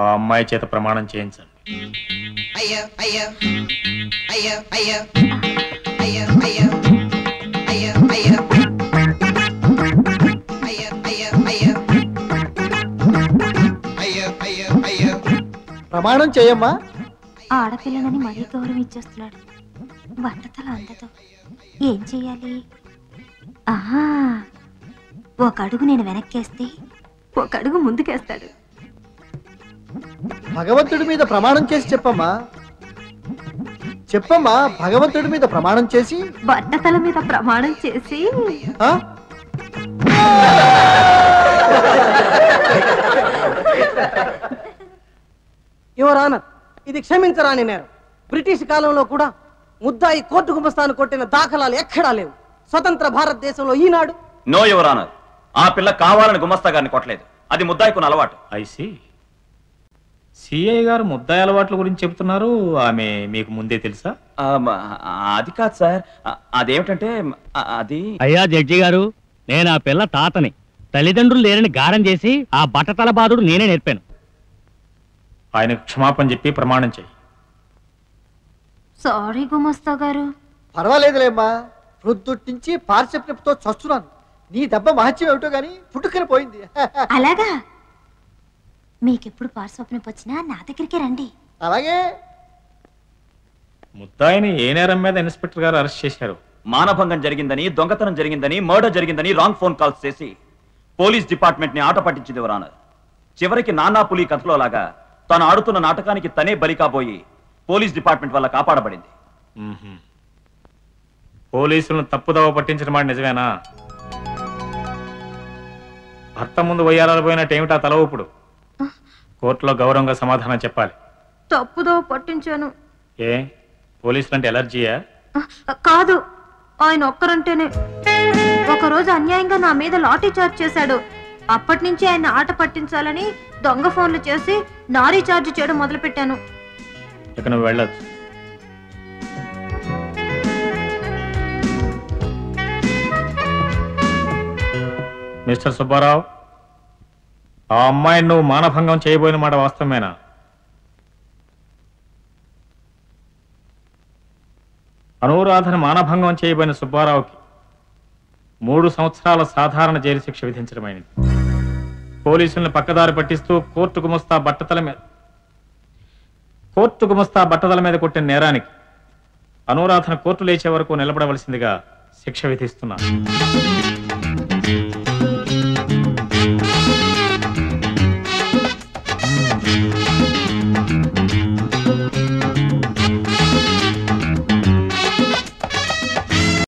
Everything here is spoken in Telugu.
ఆ అమ్మాయి చేత ప్రమాణం చేయించండి. ప్రమాణం చేయమ్మా. ఆడపిల్లలని మరీ గౌరవం ఇచ్చేస్తున్నాడు. వంటతల అందదు. ఏం చెయ్యాలి? ఆహా, ఒక అడుగు నేను వెనక్కేస్తే ఒక అడుగు ముందుకేస్తాడు. భగవంతుడి మీద ప్రమాణం చేసి చెప్పమ్మా. చెప్పమ్మా, భగవంతుడి మీద ప్రమాణం చేసి. బట్టతల మీద ప్రమాణం చేసి. యువర్ ఆనర్, ఇది క్షమించరాని నేరం. బ్రిటిష్ కాలంలో కూడా ముద్దాయి కోర్టు గుమస్తాను కొట్టిన దాఖలాలు ఎక్కడా లేవు. స్వతంత్ర భారతదేశంలో ఈనాడు. నో యువర్ ఆనర్, ఆ పిల్ల కావాలని గుమస్తా గారిని కొట్టలేదు. అది ముద్దాయికున్న అలవాటు. ఐసి సిఐ గారు ముద్దాయి అలవాట్ల గురించి చెబుతున్నారు. ఆమె మీకు ముందే తెలుసా? అది కాదు సార్. అదేమిటంటే అది. అయ్యా జడ్జి గారు, నేను ఆ పిల్ల తాతని. తల్లిదండ్రులు లేరని గారం చేసి ఆ బట్టతల బాధుడు నేనే నేర్పాను. ఆయనకు క్షమాపణ చెప్పి ప్రమాణం చేయి. సారీ గుమస్తా గారు. పర్వాలేదులేమ్మా, ప్రొద్దుట్నుంచి పార్సెప్తో చస్తున్నాను. నీ దెబ్బ మహత్యం ఏమిటో గాని పుట్టుకని పోయింది. అలాగా? మీకెప్పుడు పార్శ్వప్నం వచ్చినా నా దగ్గరికి రండి. అలాగే. ముద్దాయిని ఏ నేరం మీద ఇన్స్పెక్టర్ గారు అరెస్ట్ చేశారు? మానభంగం జరిగిందని, దొంగతనం జరిగిందని, మర్డర్ జరిగిందని రాంగ్ ఫోన్ కాల్స్ చేసి పోలీస్ డిపార్ట్మెంట్ ని ఆట పట్టించింది యువర్ ఆనర్. చివరికి నానా పులి కథలో లాగా తాను ఆడుతున్న నాటకానికి తనే బలి కాబోయి పోలీస్ డిపార్ట్మెంట్ వల్ల కాపాడబడింది. పోలీసులను తప్పుదవ పట్టించిన మాట నిజమేనా? భర్త ముందు వయ్యారాలు పోయినట్టు ఏమిటా తల ఊపుడు? కోర్టులో గౌరవంగా సమాధానం చెప్పాలి. తప్పుదో పట్టించాను. ఏ పోలీసులంటే ఎలర్జీయా? కాదు, ఆయన ఒక్కరంటేనే. ఒకరోజు అన్యాయంగా నా మీద లాఠీ చార్జ్ చేశాడు. అప్పటి నుంచి ఆయన ఆట పట్టించాలని దొంగ ఫోన్లు చేసి నారీ చార్జ్ చేయడం మొదలు పెట్టాను. ఇక నువ్వు వెళ్ళొచ్చు. మిస్టర్ సుబ్బారావు, ఆ అమ్మాయిని నువ్వు మానభంగం చేయబోయిన మాట వాస్తవమేనా? అనురాధను మానభంగం చేయబోయిన సుబ్బారావుకి 3 సంవత్సరాల సాధారణ జైలు శిక్ష విధించడమైనది. పోలీసులను పక్కదారి పట్టిస్తూ కోర్టు గుమస్తా బట్టతల మీద కొట్టిన నేరానికి అనురాధన కోర్టు లేచే వరకు నిలబడవలసిందిగా శిక్ష విధిస్తున్నాను.